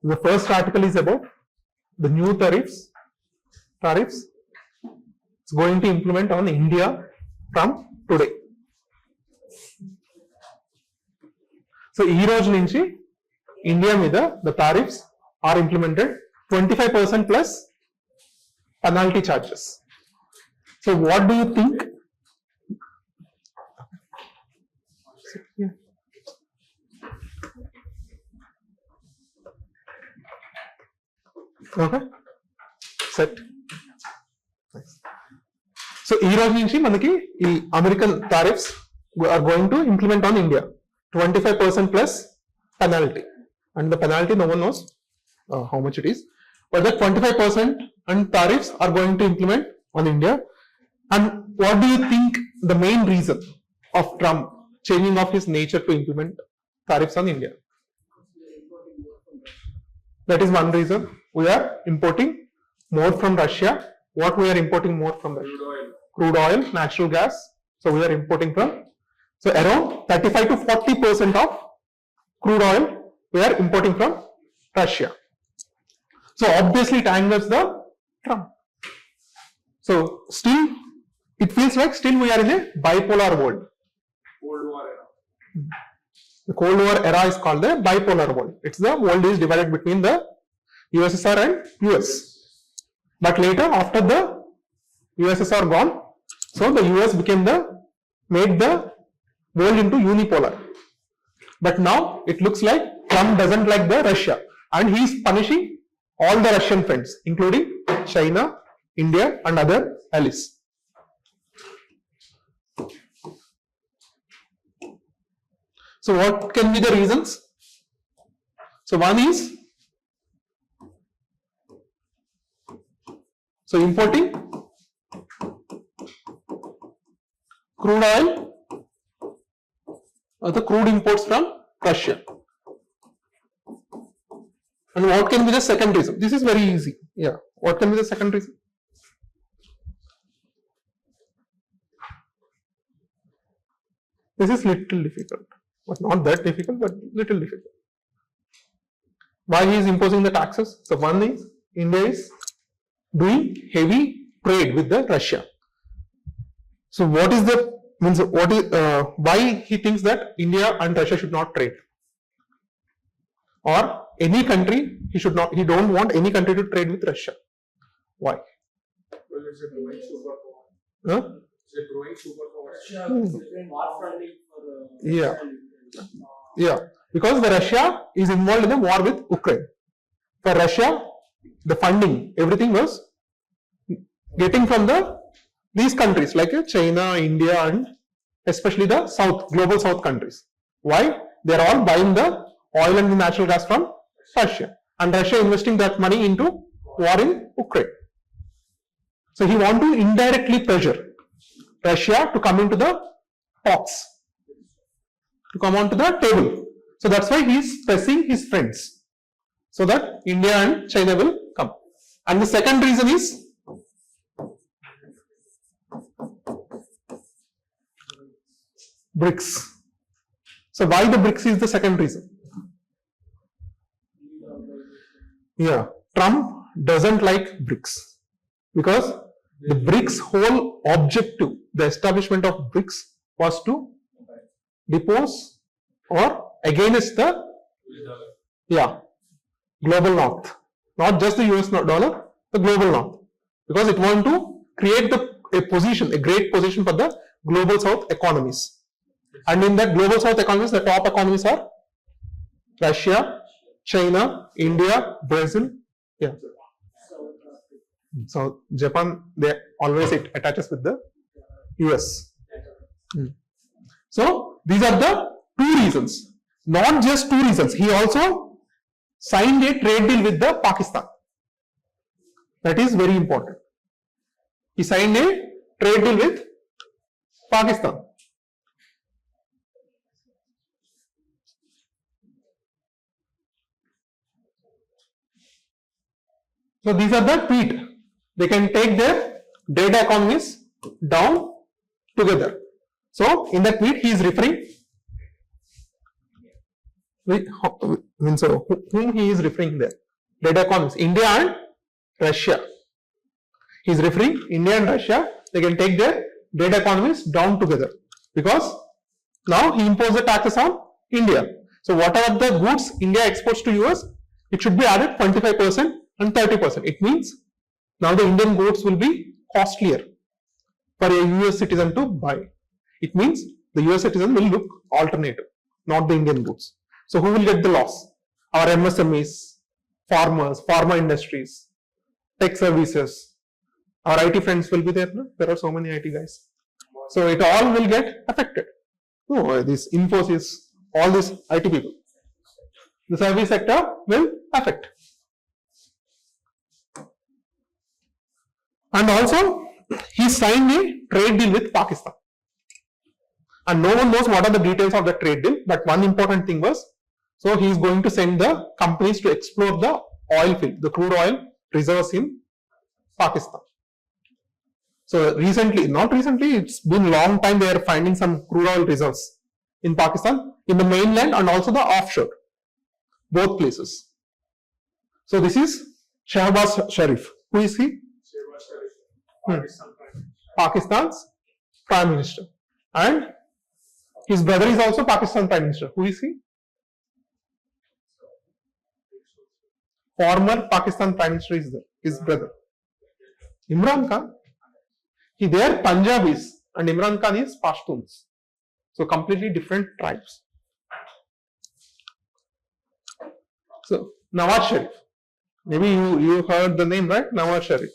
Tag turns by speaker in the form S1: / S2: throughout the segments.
S1: The first article is about the new tariffs it's going to implement on India from today. So ee roju nunchi India mida the tariffs are implemented 25% plus penalty charges. So what do you think? Yeah. Okay, set. Nice. So ee roju nunchi manaki ee American tariffs are going to implement on India 25% plus penalty, and the penalty no one knows how much it is, but that 25% and tariffs are going to implement on India. And what do you think the main reason of Trump changing of his nature to implement tariffs on India? That is one reason. We are importing more from Russia. What we are importing more from Russia? Crude oil, natural gas. So we are importing from, so around 35 to 40% of crude oil we are importing from Russia. So obviously it angers the Trump. So still, it feels like still we are in a bipolar world.
S2: Cold War era.
S1: The Cold War era is called the bipolar world. It's the world is divided between the USSR and US. But later, after the USSR gone, so the US made the world into unipolar. But now it looks like Trump doesn't like the Russia, and he is punishing all the Russian friends, including China, India, and other allies. So what can be the reasons? So one is, so importing crude oil or the crude imports from Russia. And what can be the second reason? This is very easy. Yeah. What can be the second reason? This is little difficult, but not that difficult, but little difficult. Why he is imposing the taxes? So one is India is doing heavy trade with the Russia. So what is the means? What is why he thinks that India and Russia should not trade, or any country he should not? He don't want any country to trade with Russia. Why?
S2: Well, it's a growing superpower.
S1: Huh?
S2: It's a growing superpower.
S1: Yeah. Yeah, because the Russia is involved in a war with Ukraine. For Russia, the funding, everything was getting from these countries like China, India, and especially the global south countries. Why? They are all buying the oil and the natural gas from Russia, and Russia investing that money into war in Ukraine. So he wants to indirectly pressure Russia to come into the talks, to come onto the table. So that's why he is pressing his friends so that India and China will come. And the second reason is BRICS. So why the BRICS is the second reason? Yeah, Trump doesn't like BRICS because the BRICS whole objective, the establishment of BRICS was to depose or against the global north, not just the US dollar, the global north, because it wanted to create a great position for the global south economies. And in that global south economies, the top economies are Russia, China, India, Brazil. Yeah. So Japan, they always it attaches with the US. So these are the two reasons, not just two reasons. He also signed a trade deal with the Pakistan. That is very important. He signed a trade deal with Pakistan. So these are the tweet. They can take their data economies down together. So in that tweet he is referring means whom he is referring there? Data economies, India and Russia. He is referring India and Russia. They can take their data economies down together because now he imposed the taxes on India. So whatever the goods India exports to US, it should be added 25% and 30%. It means now the Indian goods will be costlier for a US citizen to buy. It means the US citizen will look alternative, not the Indian goods. So who will get the loss? Our MSMEs, farmers, pharma industries, tech services. Our IT friends will be there. No? There are so many IT guys. So it all will get affected. No, this Infosys, all these IT people. The service sector will affect. And also, he signed a trade deal with Pakistan. And no one knows what are the details of the trade deal, but one important thing was, so he is going to send the companies to explore the oil field, the crude oil reserves in Pakistan. So recently, not recently, it's been long time they are finding some crude oil reserves in Pakistan, in the mainland and also the offshore, both places. So this is Shahbaz Sharif. Who is he?
S2: Shehbaz Sharif,
S1: Pakistan's Prime Minister. And his brother is also Pakistan Prime Minister. Who is he? Former Pakistan Prime Minister is there, his brother. Imran Khan. They are Punjabis and Imran Khan is Pashtuns. So completely different tribes. So Nawaz Sharif. Maybe you heard the name, right? Nawaz Sharif.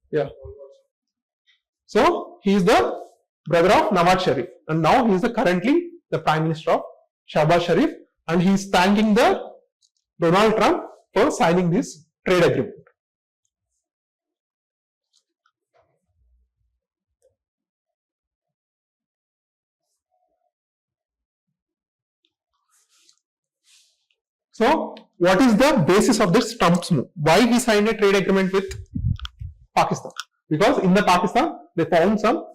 S1: Yeah. So he is the brother of Nawaz Sharif, and now he is currently the Prime Minister of Shahbaz Sharif, and he is thanking the Donald Trump for signing this trade agreement. So, what is the basis of this Trump's move? Why he signed a trade agreement with Pakistan? Because in the Pakistan, they found some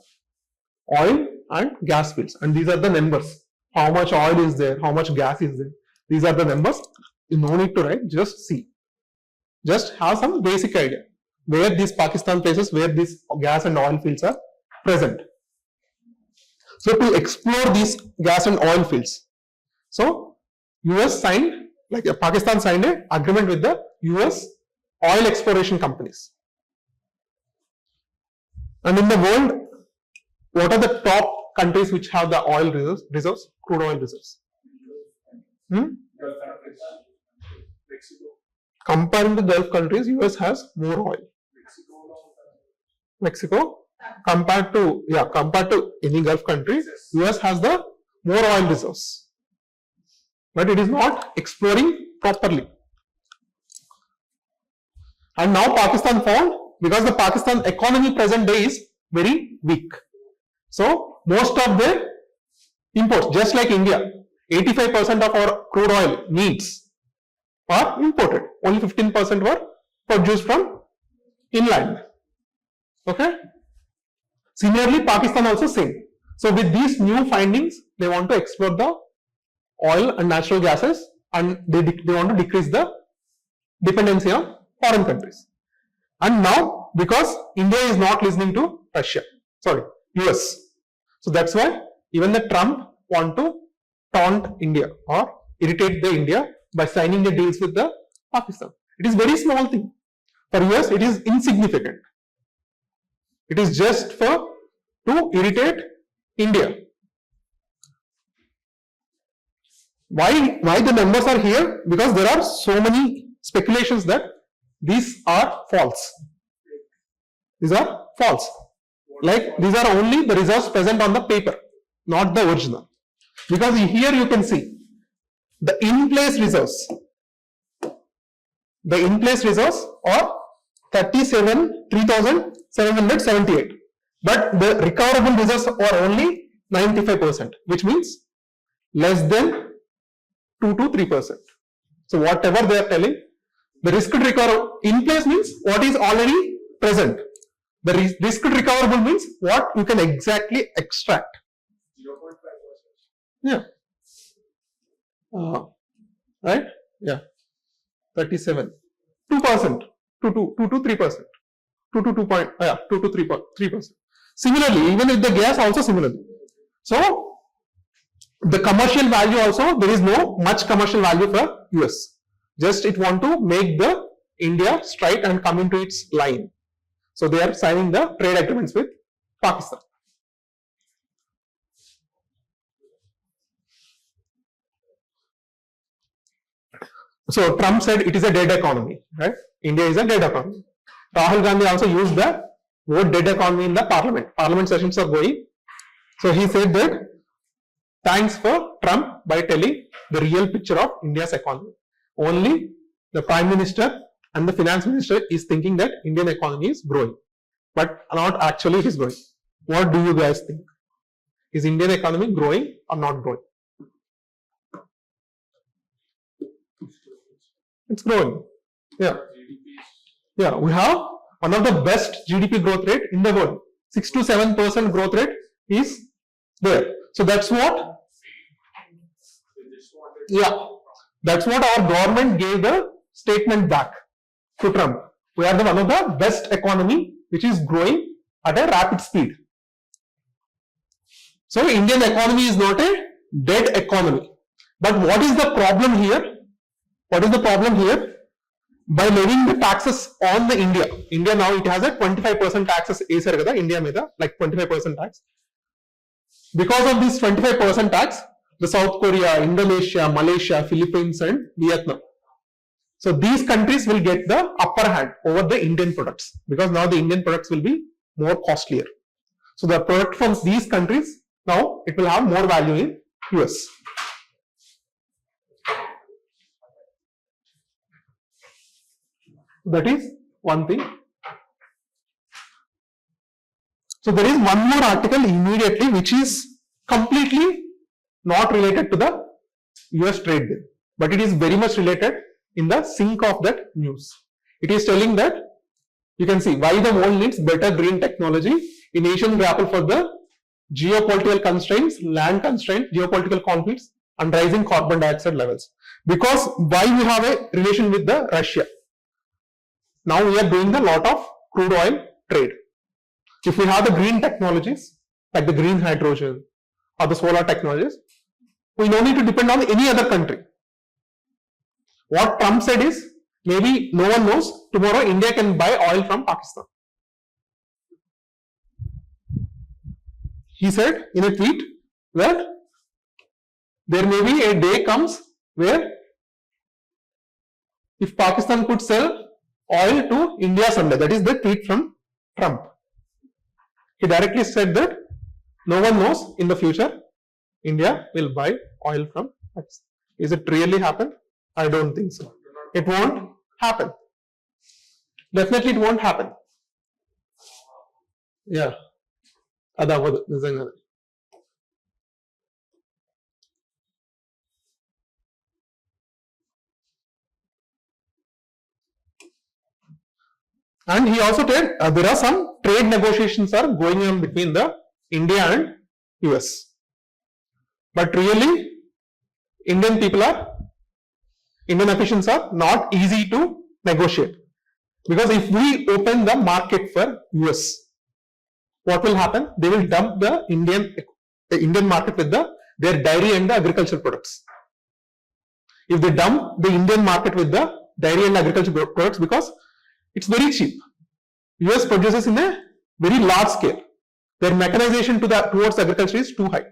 S1: oil and gas fields, and these are the numbers. How much oil is there? How much gas is there? These are the numbers. You no need to write, just see. Just have some basic idea where these Pakistan places, where these gas and oil fields are present. So to explore these gas and oil fields, so US signed, Pakistan signed an agreement with the US oil exploration companies. And in the world, what are the top countries which have the oil reserves, crude oil reserves? Comparing the Gulf countries, US has more oil. Mexico, compared to any Gulf country, US has the more oil reserves. But it is not exploring properly. And now Pakistan found, because the Pakistan economy present day is very weak. So most of their imports, just like India, 85% of our crude oil needs are imported. Only 15% were produced from inland. Okay. Similarly, Pakistan also same. So with these new findings, they want to explore the oil and natural gases, and they want to decrease the dependency on foreign countries. And now, because India is not listening to US. So that's why even the Trump want to taunt India or irritate the India by signing the deals with the Pakistan. It is very small thing. For US, it is insignificant. It is just to irritate India. Why the numbers are here? Because there are so many speculations that these are false. These are false. These are only the reserves present on the paper, not the original. Because here you can see the in-place reserves. The in-place reserves are 3,778. But the recoverable reserves are only 95%, which means less than 2 to 3%. So whatever they are telling, the risk to recover in place means what is already present. The risk to recoverable means what you can exactly extract.
S2: 0.5%.
S1: Yeah. Right? Yeah, 37. 2%, 2 to 3%, 2 to 2 to 3%. Similarly, even with the gas also similarly. So the commercial value also, there is no much commercial value for US. Just it want to make the India straight and come into its line. So they are signing the trade agreements with Pakistan. So Trump said it is a dead economy, right? India is a dead economy. Rahul Gandhi also used the word dead economy in the parliament. Parliament sessions are going. So he said that thanks for Trump by telling the real picture of India's economy. Only the Prime Minister and the Finance Minister is thinking that Indian economy is growing, but not actually it is growing. What do you guys think? Is Indian economy growing or not growing? It's growing. Yeah. Yeah, we have one of the best GDP growth rate in the world. 6 to 7% growth rate is there. So that's what, yeah, that's what our government gave the statement back to Trump. We are the one of the best economy which is growing at a rapid speed. So Indian economy is not a dead economy. But what is the problem here? What is the problem here? By levying the taxes on the India now it has a 25% taxes India meda, like 25% tax. Because of this 25% tax, the South Korea, Indonesia, Malaysia, Philippines and Vietnam. So these countries will get the upper hand over the Indian products because now the Indian products will be more costlier. So the product from these countries now it will have more value in US. That is one thing. So there is one more article immediately which is completely not related to the US trade deal, but it is very much related in the sync of that news. It is telling that you can see why the world needs better green technology in Asian grapple for the geopolitical constraints, land constraints, geopolitical conflicts and rising carbon dioxide levels. Because why we have a relation with the Russia? Now we are doing a lot of crude oil trade. If we have the green technologies like the green hydrogen or the solar technologies, we don't need to depend on any other country. What Trump said is, maybe no one knows, tomorrow India can buy oil from Pakistan. He said in a tweet that there may be a day comes where if Pakistan could sell oil to India someday. That is the tweet from Trump. He directly said that no one knows in the future India will buy oil from Pakistan. Is it really happen? I don't think so. It won't happen. Definitely it won't happen. Yeah. Adavadu nizanga. And he also said there are some trade negotiations are going on between the India and US. But really, Indian officials are not easy to negotiate. Because if we open the market for US, what will happen? They will dump the Indian market with their dairy and the agricultural products. If they dump the Indian market with the dairy and agricultural products, because it's very cheap. US produces in a very large scale. Their mechanization towards agriculture is too high.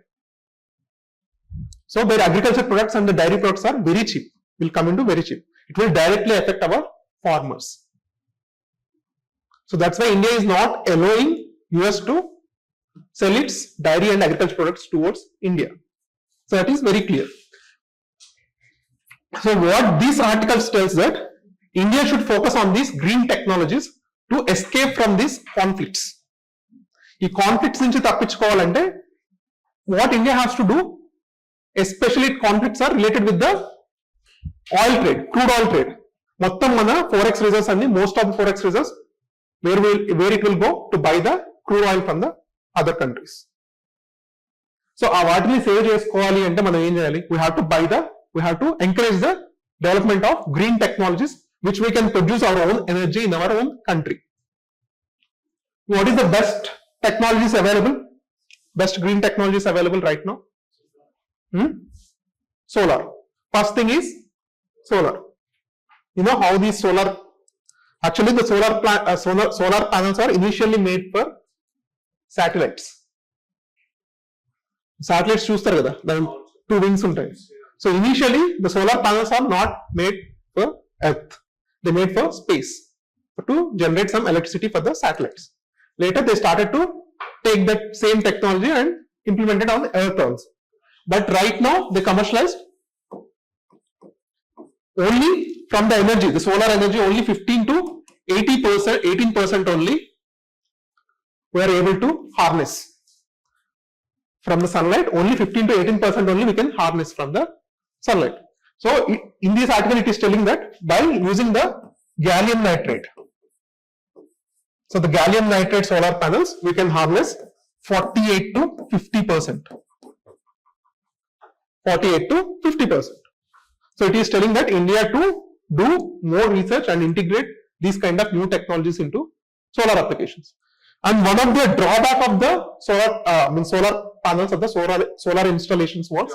S1: So their agriculture products and the dairy products are very cheap. Will come into very cheap. It will directly affect our farmers. So that's why India is not allowing US to sell its dairy and agriculture products towards India. So that is very clear. So what this article tells that India should focus on these green technologies to escape from these conflicts. ఈ conflicts నుంచి తప్పించుకోవాలంటే what India has to do, especially conflicts are related with the oil trade, crude oil trade. మొత్తం మన forex reserves అన్ని, most of the forex reserves where it will go to buy the crude oil from the other countries. So ఆ వాటిని save చేసుకోవాలి అంటే మనం ఏం చేయాలి? We have to encourage the development of green technologies, which we can produce our own energy in our own country. What is the best technologies available? Best green technologies available right now? Solar. First thing is solar. You know how these solar, actually the solar panels are initially made for satellites. Satellites చూస్తారు కదా, దాని 2 wings ఉంటాయి. So initially the solar panels are not made for Earth. They made for space to generate some electricity for the satellites. Later they started to take that same technology and implement it on the Earth also. But right now they commercialized only from the energy, the solar energy, only 15 to 80%, 18% only we are able to harness from the sunlight. Only 15 to 18% only we can harness from the sunlight. So in this article it is telling that by using the gallium nitrate, so the gallium nitrate solar panels, we can harness 48 to 50%. 48 to 50%. So it is telling that India to do more research and integrate these kind of new technologies into solar applications. And one of the drawback of the solar panels of the solar installations was,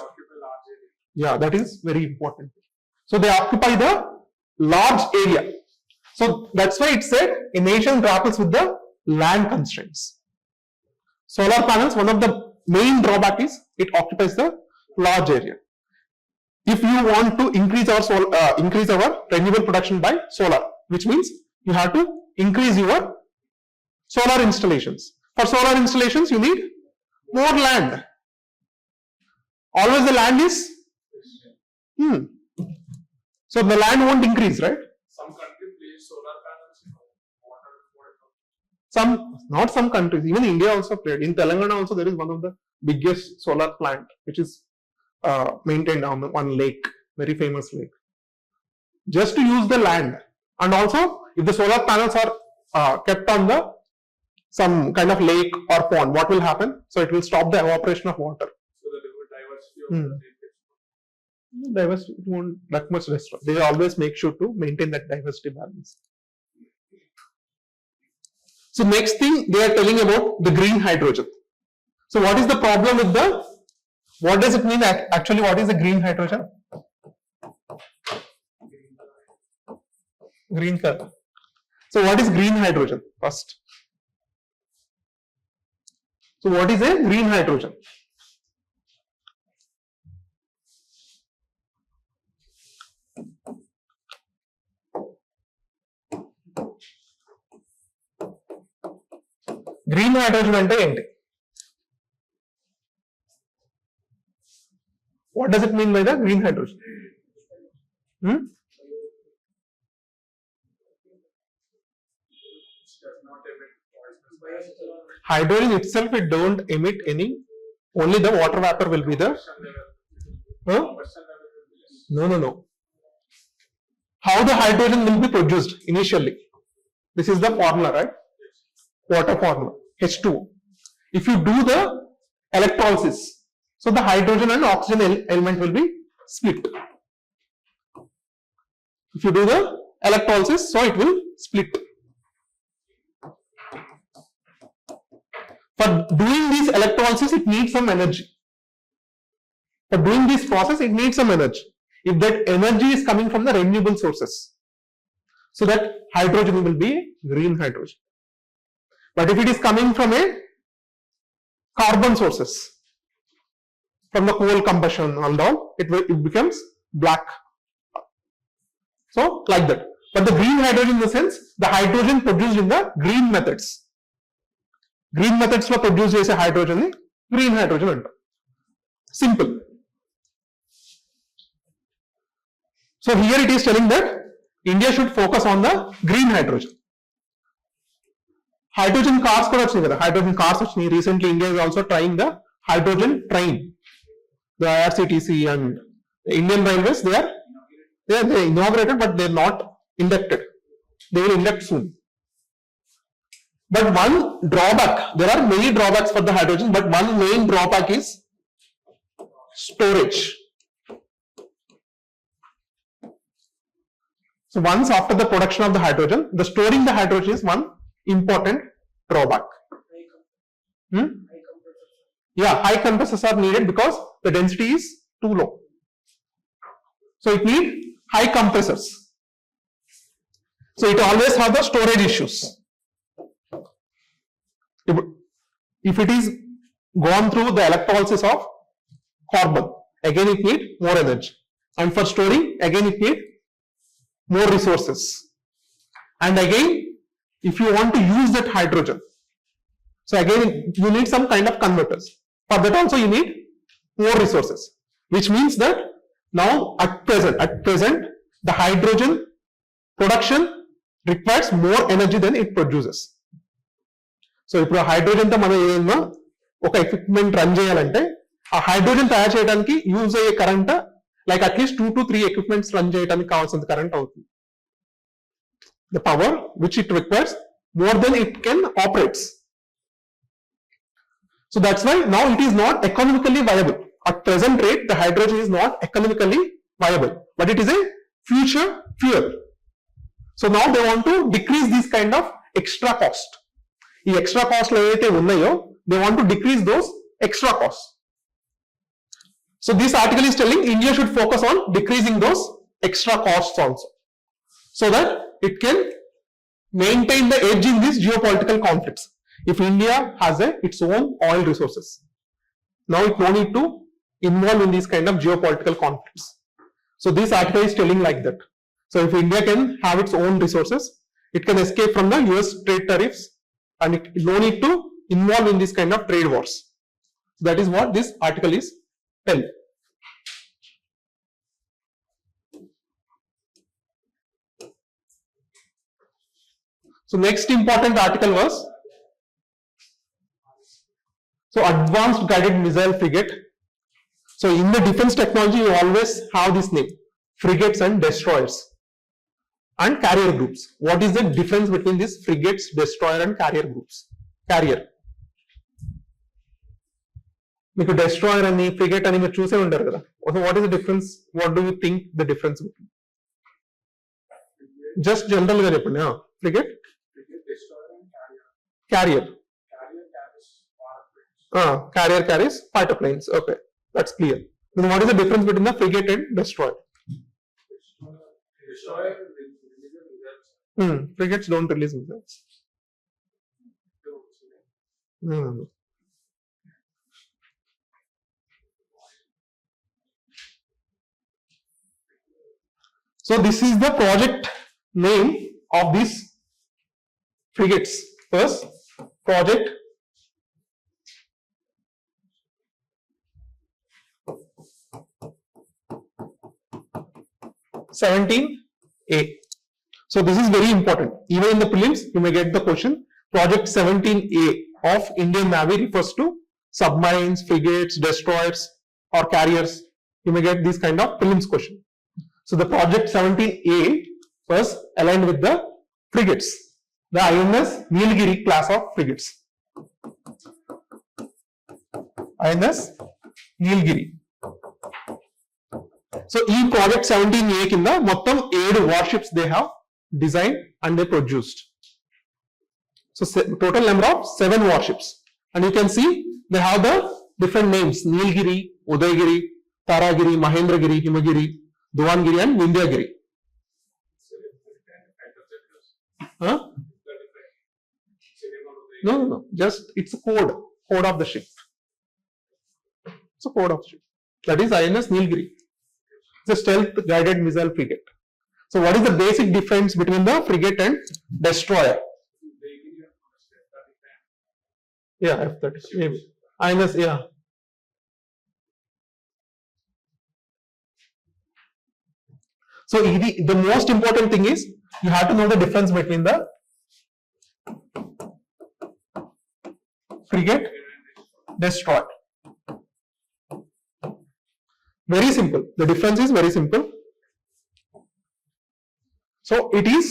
S1: yeah, that is very important. So they occupy the large area. So that's why it said a nation grapples with the land constraints. Solar panels, one of the main drawback is it occupies the large area. If you want to increase our renewable production by solar, which means you have to increase your solar installations. For solar installations, you need more land. Always the land is, so the land won't increase, right?
S2: Some countries place solar panels in water.
S1: Not some countries, even India also played. In Telangana also there is one of the biggest solar plant, which is maintained on one lake, very famous lake. Just to use the land. And also, if the solar panels are kept on the some kind of lake or pond, what will happen? So it will stop the evaporation of water.
S2: So the diversity of the lake.
S1: Diversity won't that much destroy. They always make sure to maintain that diversity balance. So next thing they are telling about the green hydrogen. So what is the problem with the, what does it mean actually, what is the green hydrogen? Green color. So what is green hydrogen first? So what is a green hydrogen? Green hydrogen ante enti? What does it mean by the green hydrogen? Hydrogen itself, it don't emit any, only the water vapor will be the, no. How the hydrogen will be produced initially? This is the formula, right? Water formula, H2O. If you do the electrolysis, so the hydrogen and oxygen element will be split. If you do the electrolysis, so it will split. For doing this electrolysis, it needs some energy. For doing this process, it needs some energy. If that energy is coming from the renewable sources, so that hydrogen will be green hydrogen. But if it is coming from a carbon sources, from the coal combustion and all, it becomes black. So like that. But the green hydrogen, in the sense, the hydrogen produced in the green methods. Green methods lo produce chese hydrogen ni green hydrogen antaru. Simple. So here it is telling that India should focus on the green hydrogen. Hydrogen cars kuda vachinayi kada, hydrogen cars vachinayi. Recently India is also trying the hydrogen train. The IRCTC and the Indian Railways, they inaugurated, but they are not inducted. They will induct soon. But one drawback, there are many drawbacks for the hydrogen, but one main drawback is storage. So once after the production of the hydrogen, the storing the hydrogen is one important drawback. Yeah, high compressors are needed because the density is too low. So it needs high compressors. So it always have the storage issues. If it is gone through the electrolysis of carbon, again it needs more energy. And for storing, again it needs more resources. And again, if you want to use that hydrogen, so again you need some kind of converters. For that also you need more resources, which means that now at present the hydrogen production requires more energy than it produces. So ఇప్పుడు hydrogen తో మనం ఏదైనా ఒక equipment run చేయాలంటే ఆ hydrogen తయారు చేయడానికి use అయ్యే current like at least 2 to 3 equipments run చేయడానికి కావాల్సిన కరెంట్ అవుతుంది. The power which it requires more than it can operates. So that's why now it is not economically viable. At present rate, the hydrogen is not economically viable, but it is a future fuel. So now they want to decrease this kind of extra cost. The extra cost they want to decrease those extra costs. So this article is telling India should focus on decreasing those extra costs also, so that it can maintain the edge in these geopolitical conflicts. If India has its own oil resources, now it no need to involve in these kind of geopolitical conflicts. So this article is telling like that. So if India can have its own resources, it can escape from the US trade tariffs and it no need to involve in this kind of trade wars. So that is what this article is telling. So next important article was advanced guided missile frigate. So in the defense technology you always have this name, frigates and destroyers and carrier groups. What is the difference between these frigates, destroyer and carrier groups? Carrier. మీకు destroyer అని frigate అని మీరు చూసే ఉంటారు కదా. So what is the difference? What do you think the difference between? Just general గా చెప్పండి. Frigate, carrier. Carrier carries fighter planes. Okay, that's clear. Then what is the difference between the frigate and destroyer?
S2: Destroyer
S1: Frigates don't release missiles. No. So this is the project name of these frigates. First, project (17A). So this is very important. Even in the prelims, you may get the question. Project 17A of Indian Navy refers to submarines, frigates, destroyers, or carriers. You may get this kind of prelims question. So the project 17A was aligned with the frigates, the INS Nilgiri class of frigates. INS Nilgiri. So in project 17A kinda మొత్తం 7 warships they have designed and they produced. So total number of 7 warships, and you can see they have the different names: Nilgiri, Udayagiri, Taragiri, Mahendragiri, Himagiri, Duvangiri and Vindhyagiri. Huh? No. Just it's a code of the ship. It's a code of the ship. That is INS Nilgiri. It's a stealth guided missile frigate. So what is the basic difference between the frigate and destroyer? Yeah, F-30 maybe. INS, yeah. So the most important thing is you have to know the difference between the frigate, destroyer. Very simple. The difference is very simple. So it is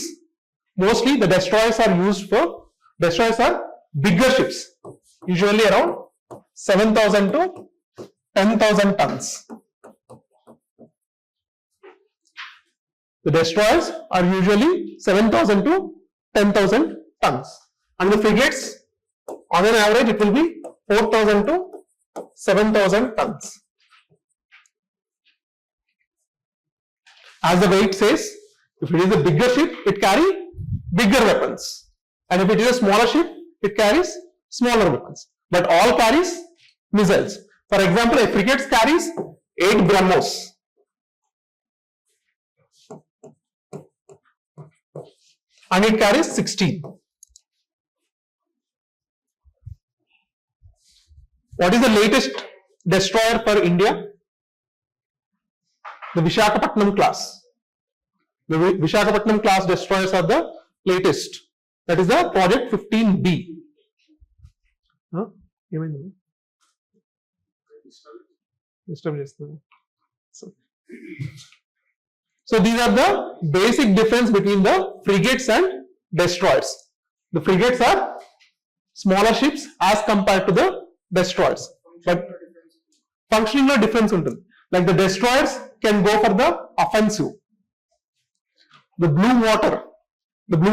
S1: mostly the destroyers are bigger ships, usually around 7,000 to 10,000 tons. The destroyers are usually 7,000 to 10,000 tons. And the frigates, on an average, it will be 4,000 to 7,000 tons. As the weight says, if it is a bigger ship, it carries bigger weapons. And if it is a smaller ship, it carries smaller weapons. But all carries missiles. For example, a frigate carries 8 BrahMos. And it carries 16. What is the latest destroyer for India? The Visakhapatnam class. The Visakhapatnam class destroyers are the latest. That is the project 15B. Huh? So these are the basic difference between the frigates and destroyers. The frigates are smaller ships as compared to the destroyers. But functioning no difference ఉంటుంది. Like the destroyers can go for the offensive. The blue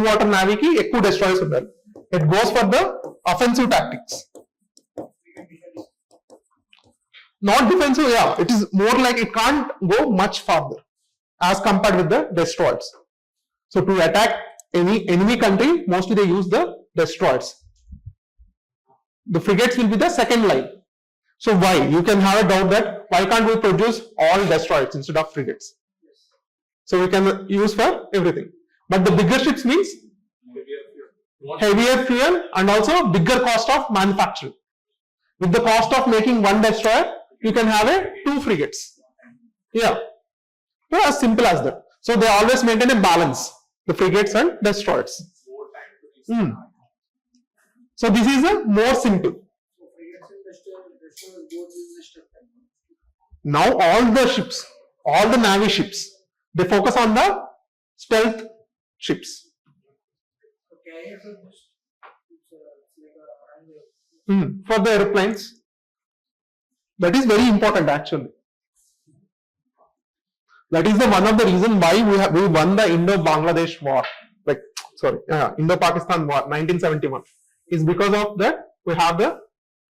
S1: water navy ki ekku destroyers ఉండాలి. It goes for the offensive tactics. Not defensive, yeah. It is more like it can't go much farther as compared with the destroyers. So to attack any enemy country, mostly they use the destroyers. The frigates will be the second line. So why? You can have a doubt that why can't we produce all destroyers instead of frigates? So we can use for everything. But the bigger ships means heavier fuel and also bigger cost of manufacturing. With the cost of making one destroyer, you can have 2 frigates. Yeah. So as simple as that. So they always maintain a balance, the frigates and destroyers. So this is a more simple. Now all the ships, all the navy ships, they focus on the stealth ships. For the airplanes. That is very important actually. That is the one of the reason why we won the Indo-Bangladesh war. Indo-Pakistan war, 1971. Is because of that we have the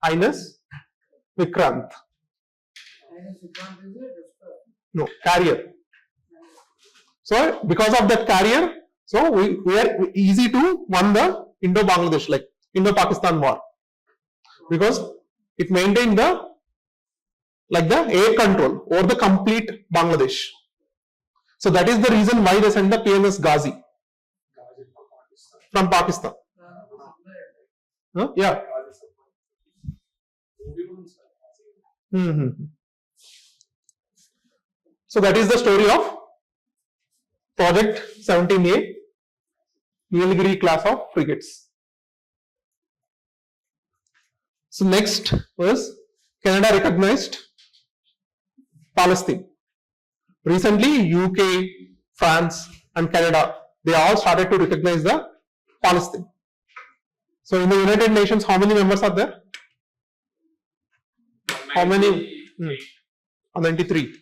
S1: INS Vikrant. No, carrier. So because of that carrier, so we are easy to won the Indo-Bangladesh, like Indo-Pakistan war. Because it maintained the air control over the complete Bangladesh. So that is the reason why they sent the PMS Ghazi from Pakistan. Huh? Yeah. So that is the story of Project 17A, Nilgiri class of frigates. So next was Canada recognized Palestine. Recently, UK, France, and Canada, they all started to recognize the Palestine. So in the United Nations, how many members are there? How many? 193.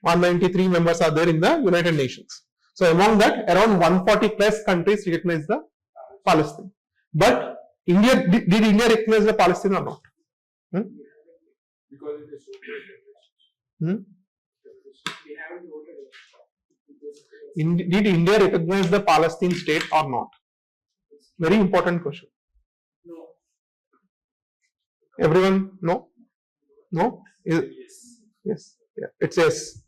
S1: 193 members are there in the United Nations. So among that, around 140 plus countries recognize the Palestine. But India, did India recognize the Palestine or not?
S2: Because it is
S1: Did India recognize the Palestine state or not? Very important question.
S2: No.
S1: Everyone, no? No?
S2: Yes.
S1: Yes. Yeah. It's yes.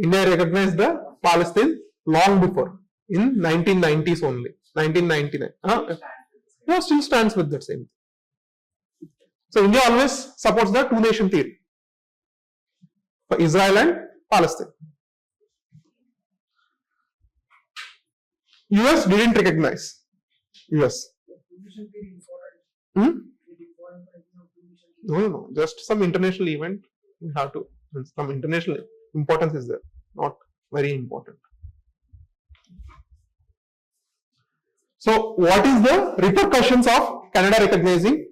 S1: India recognized the Palestine long before, in 1990s only, 1999. Yeah, still stands with that same. So India always supports the two-nation theory for Israel and Palestine. US didn't recognize. US. No. Just some international event. We have to. Some international importance is there. Not very important. So, what is the repercussions of Canada recognizing?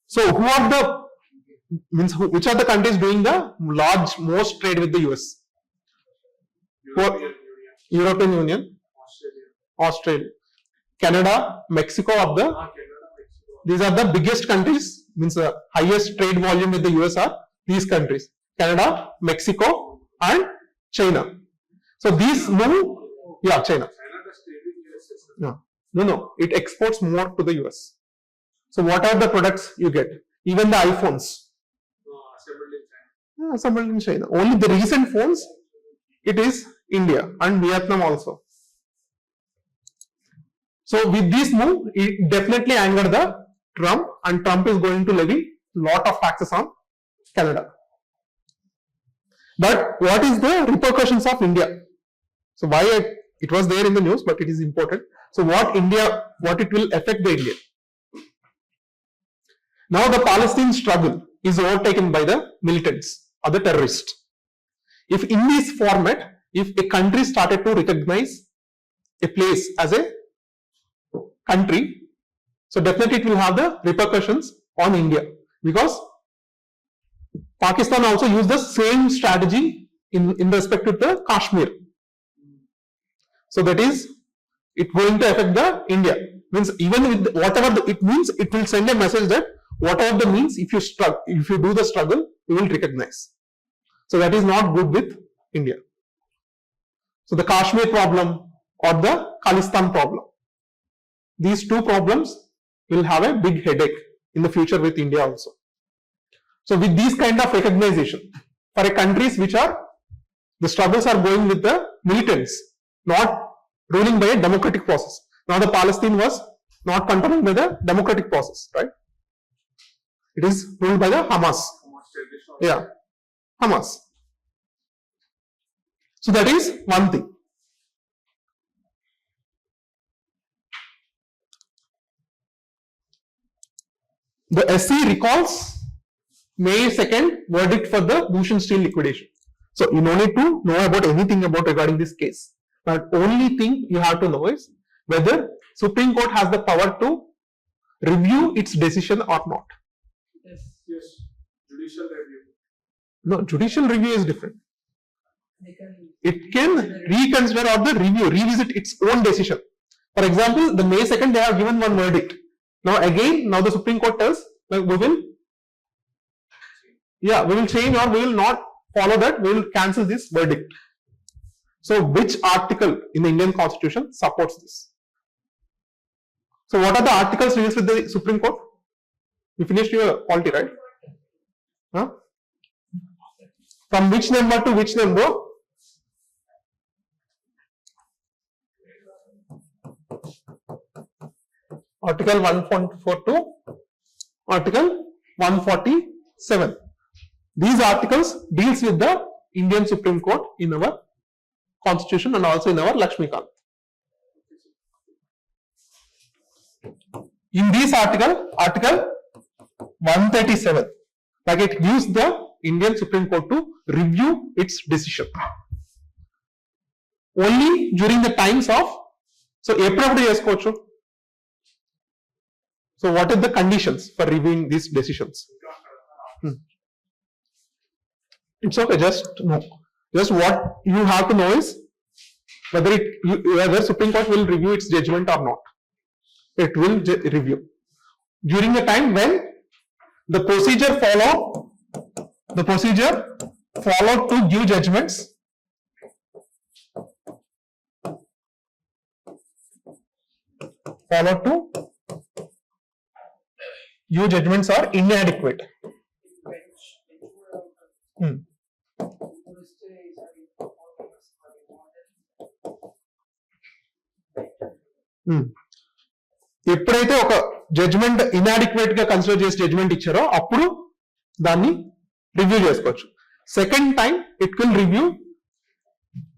S1: So, who are the which are the countries doing the most trade with the US? European Union, Australia, Canada, Mexico of the. These are the biggest countries, means the highest trade volume with the US are these countries: Canada, Mexico, and China. So these move, yeah, China. No, it exports more to the US. So what are the products you get? Even the iPhones. Assembled in China. Only the recent phones, it is India and Vietnam also. So with this move, it definitely angered the Trump, and Trump is going to levy lot of taxes on Canada. But what is the repercussions of India? So why it was there in the news, but it is important. So what it will affect the India? Now the Palestine struggle is overtaken by the militants or the terrorists. If in this format, if a country started to recognize a place as a country, so definitely it will have the repercussions on India, because Pakistan also used the same strategy in respect to the Kashmir. So that is, it going to affect the India. Means even with whatever it means, it will send a message that whatever the means, if you do the struggle, we will recognize. So that is not good with India. So the Kashmir problem or the Khalistan problem, these two problems will have a big headache in the future with India also. So with these kind of recognition, for countries which are, the struggles are going with the militants, not ruling by a democratic process. Now the Palestine was not controlled by the democratic process, right? It is ruled by the Hamas. Yeah, Hamas. So that is one thing. The SC recalls May 2nd verdict for the Bhushan Steel liquidation. So you no need to know about anything about regarding this case. But only thing you have to know is whether Supreme Court has the power to review its decision or not.
S2: Yes. Judicial review.
S1: No, judicial review is different. It can reconsider or the revisit its own decision. For example, the May 2nd they have given one verdict. Now the Supreme Court tells like we will change or we will not follow that, we will cancel this verdict. So which article in the Indian Constitution supports this? So what are the articles raised with the Supreme Court? You finished your polity, right? Huh? From which number to which number? Article 1.4 to Article 147. These articles deals with the Indian Supreme Court in our Constitution and also in our Lakshmikant. In this article 137, like it gives the Indian Supreme Court to review its decision. Only during the times of, so April చేసుకోవచ్చు. So what are the conditions for reviewing these decisions? It's okay, just what you have to know is whether Supreme Court will review its judgment or not. It will review. During the time when the procedure followed to give judgments are inadequate. ఎప్పుడైతే ఒక judgment inadequate గా consider చేసి judgment ఇచ్చారో అప్పుడు దాన్ని review చేసుకోవచ్చు. Second time it will review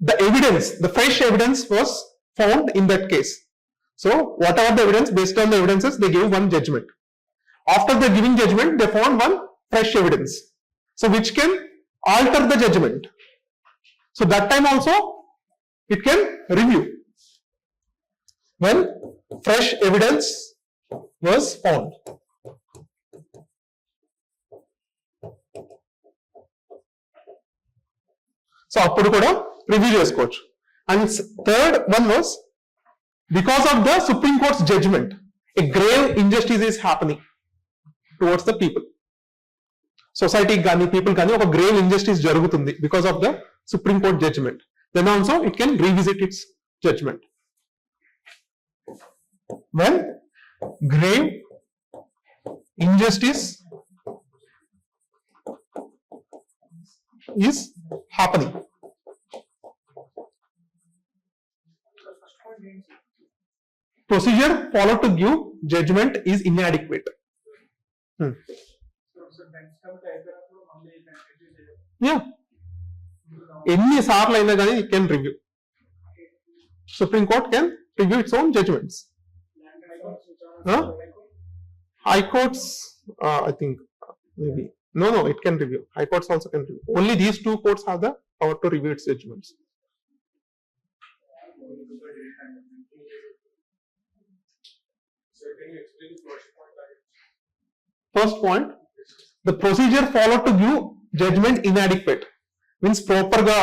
S1: the evidence, the fresh evidence was found in that case. So whatever the evidence, based on the evidences they give one judgment. After the giving judgment they found one fresh evidence, so which can alter the judgment. So that time also it can review when fresh evidence was found. So appudu kuda review chesukochu. And third one was, because of the Supreme Court's judgment, a grave injustice is happening towards the people. Society gani, people gani, oka grave injustice jarugutundi because of the Supreme Court judgment. Then also it can revisit its judgment. When grave injustice is happening. Procedure followed to give judgment is inadequate. Yeah. Any sarla aina gaani it can review. Supreme Court can review its own judgments. High courts, I think maybe. No, it can review. High courts also can review. Only these two courts have the power to review its judgments. First point, the procedure followed to give judgment inadequate. Means proper ga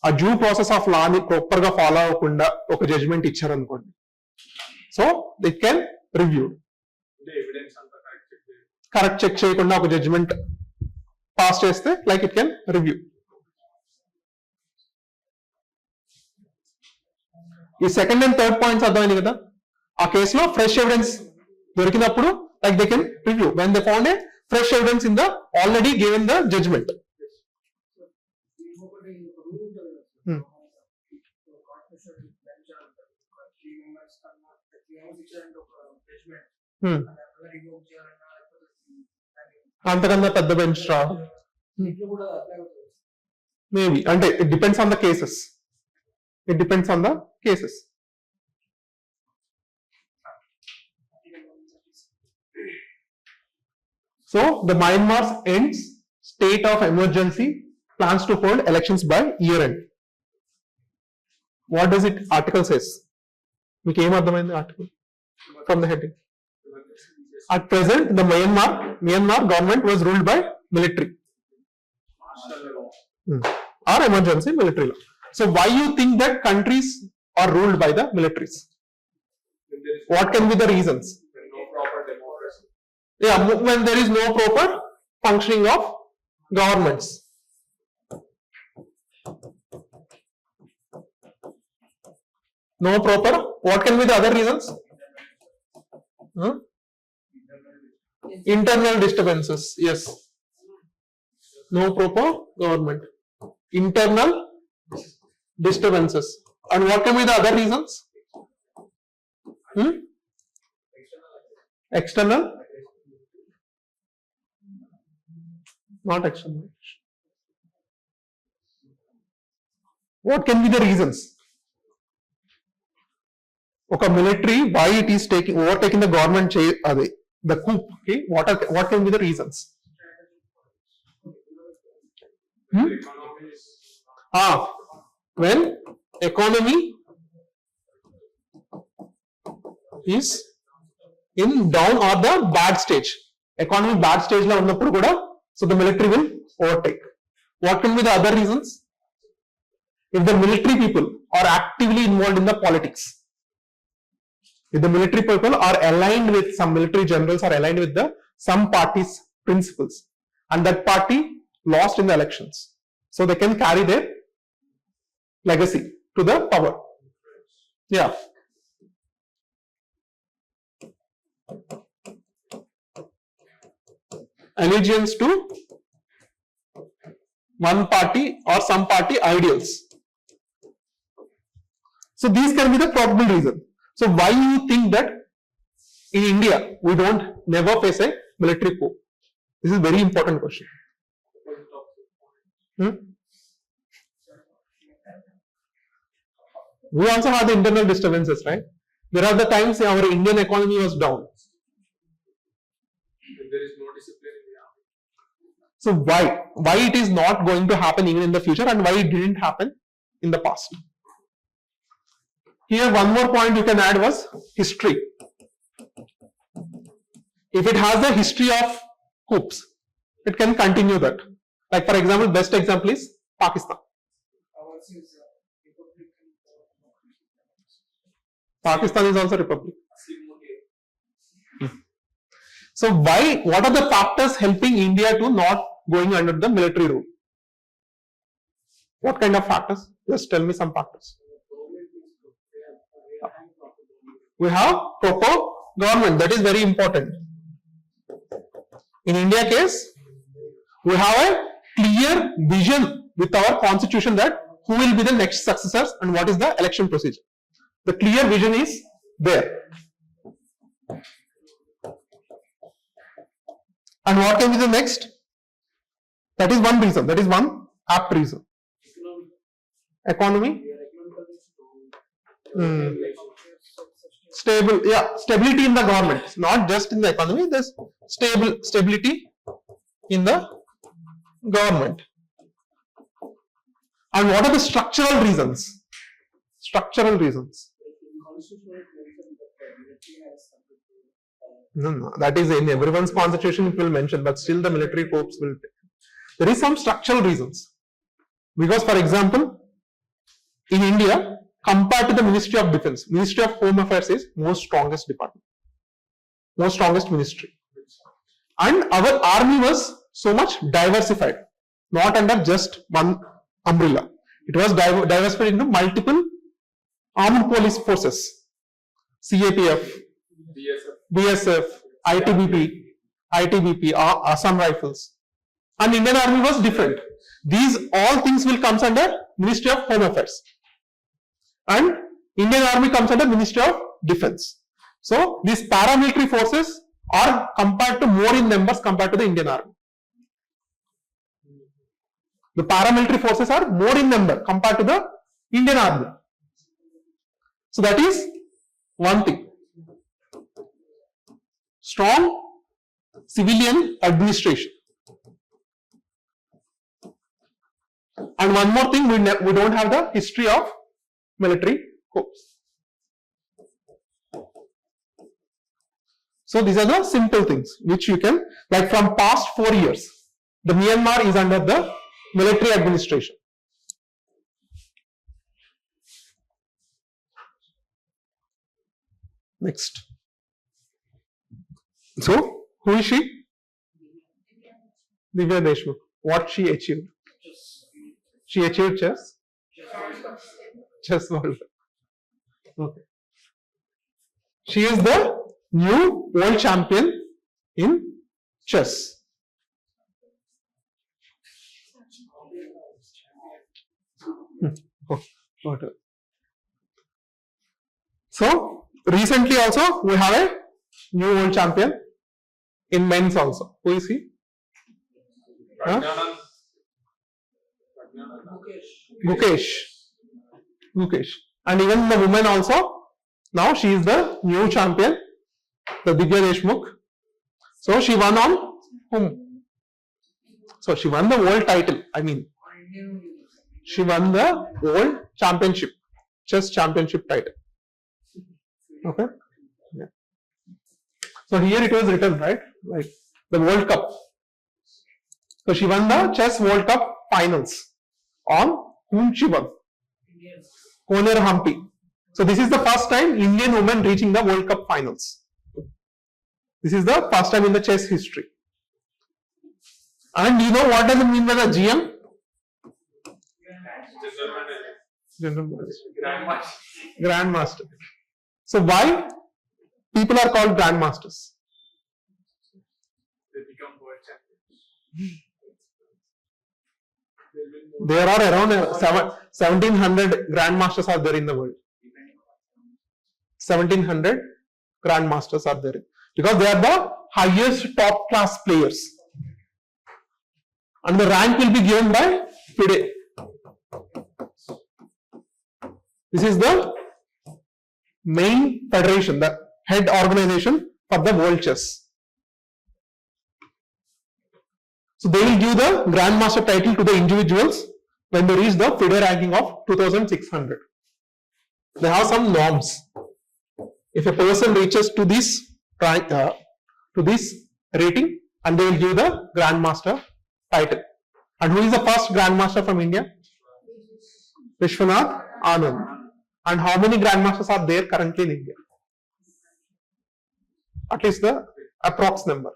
S1: a due process of law ni proper ga follow avakunda oka judgment icharu anukondi. So they can review.
S2: The evidence anta
S1: correct check cheyakunda oka judgment pass chesthe like it can review. ఈ second and third points అర్థమైంది కదా. ఆ కేసులో fresh evidence దొరికినప్పుడు like they can review when they found a fresh evidence in the already given the judgment. అంతకన్నా పెద్ద bench రా maybe, అంటే it depends on the cases. It depends on the cases. So the Myanmar's ends state of emergency plans to hold elections by year end. What does it article says? We came at the article from the heading. At present, the Myanmar government was ruled by military or emergency military law. So why you think that countries are ruled by the militaries? What can be the reasons?
S2: no proper democracy.
S1: Yeah, when there is no proper functioning of governments. No proper, what can be the other reasons? Internal disturbances, yes. No proper government. Internal disturbances. And what can be the other reasons? External? Not external. What can be the reasons? Okay, military, why it is overtaking the government, the coup, okay? What can be the reasons? When economy is in down or the bad stage, economy bad stage la unnappudu kuda, so the military will overtake. What can be the other reasons? If the military people are actively involved in the politics, if the military people are aligned with some military generals, are aligned with the some party's principles, and that party lost in the elections, so they can carry their legacy to the power. Yeah. Allegiance to one party or some party ideals. So these can be the probable reason. So why you think that in India we don't never face a military coup? This is a very important question. We also have the internal disturbances, right? There are the times our Indian economy was down.
S2: There is no discipline in the army.
S1: So why it is not going to happen even in the future, and why it didn't happen in the past? Here one more point you can add was history. If it has the history of coups, it can continue that. Like for example, best example is Pakistan. Pakistan is also republic. So why? What are the factors helping India to not going under the military rule? What kind of factors? Just tell me some factors. We have proper government. That is very important. In India case, we have a clear vision with our constitution that who will be the next successors and what is the election procedure. The clear vision is there. And what can be the next? That is one reason. That is one apt reason. Economy? Stable, yeah, stability in the government, not just in the economy. There's stability in the government. And what are the structural reasons? Structural reasons. No, that is in everyone's constitution it will mention, but still the military corps will take. There is some structural reasons. Because for example, in India, compared to the Ministry of Defense, Ministry of Home Affairs is most strongest department, most strongest ministry. And our army was so much diversified, not under just one umbrella. It was diversified into multiple armed police forces, CAPF, BSF, ITBP, Assam Rifles. And Indian Army was different. These all things will come under Ministry of Home Affairs. And Indian Army comes under Ministry of Defense. So these paramilitary forces are compared to more in numbers compared to the Indian Army. The paramilitary forces are more in number compared to the Indian Army. So that is one thing. Strong civilian administration. And one more thing, we don't have the history of military corps. So these are the simple things which you can, like from past 4 years, the Myanmar is under the military administration. Next. So, who is she? Divya Deshmukh. What she achieved? She achieved chess? Chess world. Okay. She is the new world champion in chess. So, recently also we have a new world champion in men's also. Who is he? Gukesh. And even the woman also, now she is the new champion, the Divya Deshmukh. So she won on whom? So she won the world title. I mean, she won the world championship, chess championship title. Okay. Yeah. So here it was written, right? Like the World Cup. So she won the chess World Cup finals on whom she won? Koner Hampi. So this is the first time Indian women reaching the World Cup finals. This is the first time in the chess history. And you know what does it mean by the GM? General Manager. Grandmaster. So why people are called grandmasters?
S2: They become world champions.
S1: There are around 1700 grandmasters are there in the world. 1700 grandmasters are there because they are the highest top class players. And the rank will be given by FIDE. This is the main federation, the head organization for the world chess. So they will give the grandmaster title to the individuals when they reach the FIDE ranking of 2600. They have some norms. If a person reaches to this rating, and they will give the grandmaster title. And who is the first grandmaster from India? Vishwanath Anand. And how many grandmasters are there currently in India? At least the approx number.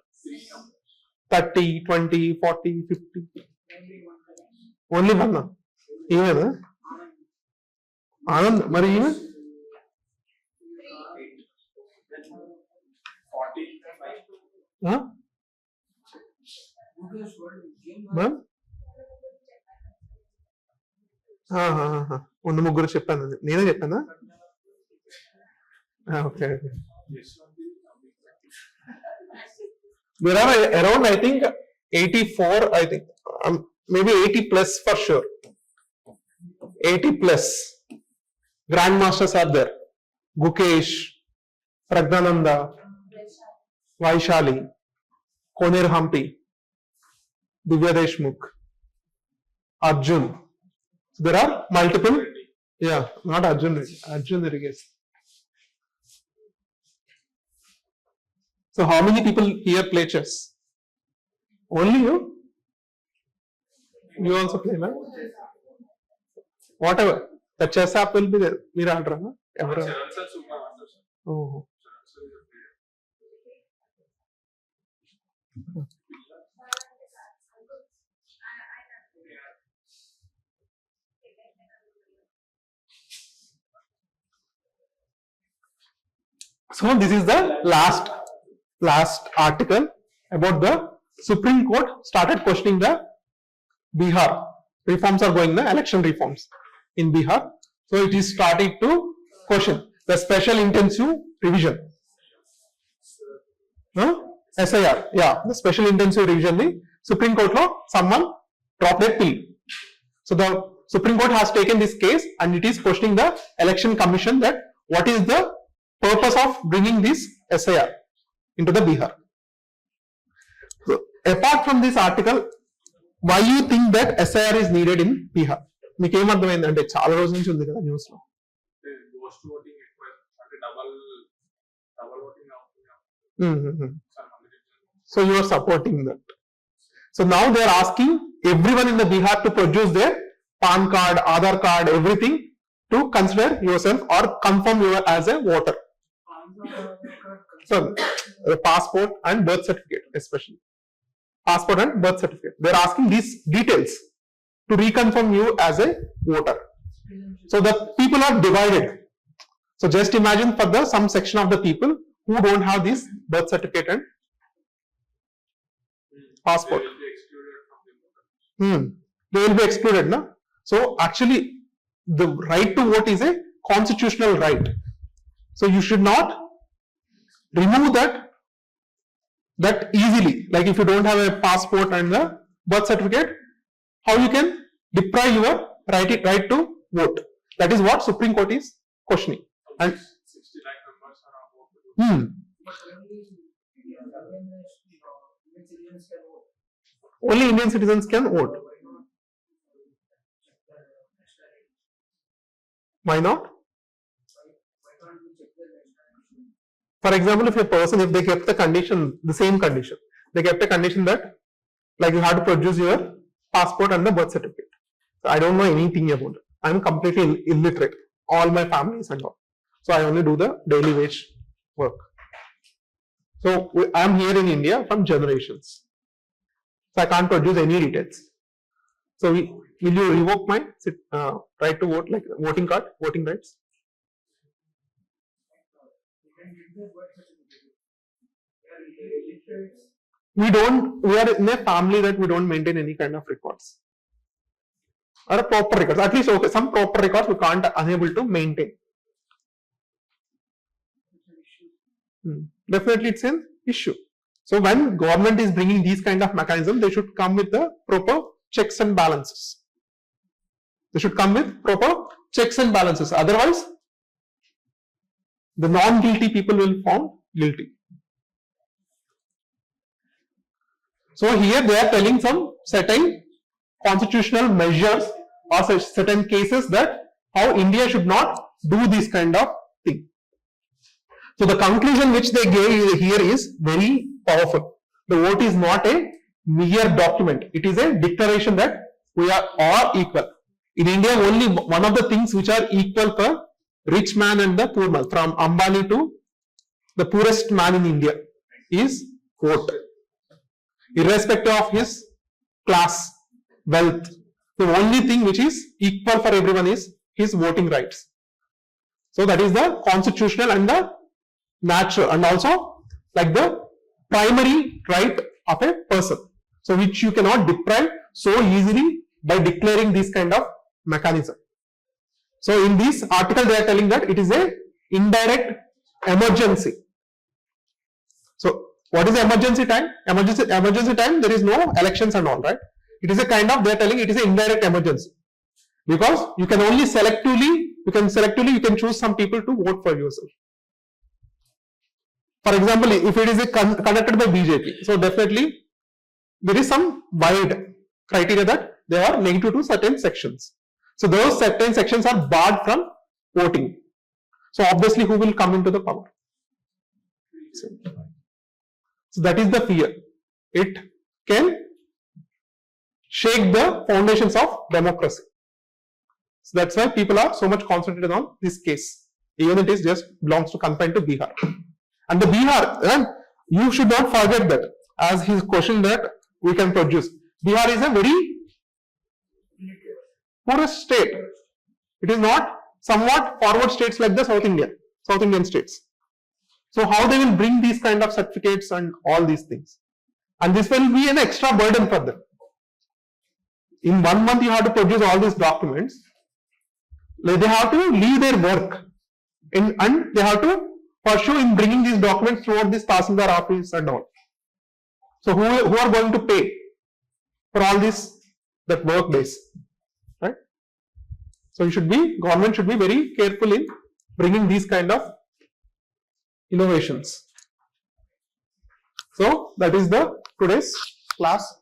S1: 30, 20, 40, 50. Only one. Even? Anand, Mari even?
S2: 45.
S1: Huh? Ma'am? ఉన్న ముగ్గురు చెప్పాను నేనే చెప్పానా okay there are around I think 84 I think maybe 80 plus for sure 80 plus grandmasters are there Gukesh Pragnananda Vaishali Koner Hampi Divya Deshmukh Arjun. So there are multiple, yeah, not Arjun Irrigation. So how many people here play chess? Only you? You also play, man? Whatever. The chess app will be there. Meera adra, huh? Ever? Oh. So this is the last article about the Supreme Court started questioning the Bihar reforms are going, the election reforms in Bihar. So it is starting to question the special intensive revision. SIR, yeah, the special intensive revision. The Supreme Court law, someone dropped a pill. So the Supreme Court has taken this case and it is questioning the election commission that what is the purpose of bringing this SIR into the Bihar. So, apart from this article, why you think that SIR is needed in Bihar? మీకు ఏమర్థమైందంటే చాలా రోజుల నుంచి ఉంది కదా news లో so you are supporting that so now they are asking everyone in the Bihar to produce their PAN card, Aadhaar card, everything to consider yourself or confirm you as a voter. So, the passport and birth certificate, especially passport and birth certificate. They are asking these details to reconfirm you as a voter. So the people are divided. So just imagine for the some section of the people who don't have this birth certificate and passport. They will be excluded, no? So actually, the right to vote is a constitutional right. So you should not remove that easily. Like if you don't have a passport and the birth certificate, how you can deprive your right to vote? That is what Supreme Court is questioning. And
S2: 60 lakh members are
S1: only Indian citizens can vote. Why not? For example, if a person, if they kept the condition, the same condition, they kept a condition that like you have to produce your passport and the birth certificate. So I don't know anything about it. I am completely illiterate. All my families and all. So I only do the daily wage work. So I am here in India from generations. So I can't produce any details. So will you revoke my right to vote, like voting card, voting rights? We are in a family that we don't maintain any kind of records. Or proper records. At least okay, some proper records we can't unable to maintain. Definitely it's an issue. So when government is bringing these kind of mechanisms, they should come with the proper checks and balances. They should come with proper checks and balances. Otherwise, the non-guilty people will be found guilty. So here they are telling some certain constitutional measures or certain cases that how India should not do this kind of thing. So the conclusion which they gave here is very powerful. The vote is not a mere document. It is a declaration that we are all equal. In India, only one of the things which are equal for rich man and the poor man, from Ambani to the poorest man in India, is vote. Irrespective of his class, wealth, the only thing which is equal for everyone is his voting rights. So that is the constitutional and the natural, and also like the primary right of a person. So which you cannot deprive so easily by declaring this kind of mechanism. So in this article they are telling that it is a indirect emergency. So what is emergency time? Emergency time, there is no elections and all, right? It is a kind of, they are telling it is an indirect emergency. Because you can only selectively, you can choose some people to vote for yourself. For example, if it is conducted by BJP, so definitely there is some wide criteria that they are negative to certain sections. So those certain sections are barred from voting. So obviously who will come into the power? So that is the fear. It can shake the foundations of democracy. So that's why people are so much concentrated on this case. Even it is just belongs to confined to Bihar. And the Bihar, and you should not forget that as his question that we can produce. Bihar is a very poorest state. It is not somewhat forward states like the South Indian states. So how they will bring these kind of certificates and all these things? And this will be an extra burden for them. In 1 month you have to produce all these documents. They have to leave their work and they have to pursue in bringing these documents throughout this Tahsildar office and all. So who are going to pay for all this, that work days, right? So government should be very careful in bringing these kind of innovations. So that is the today's class.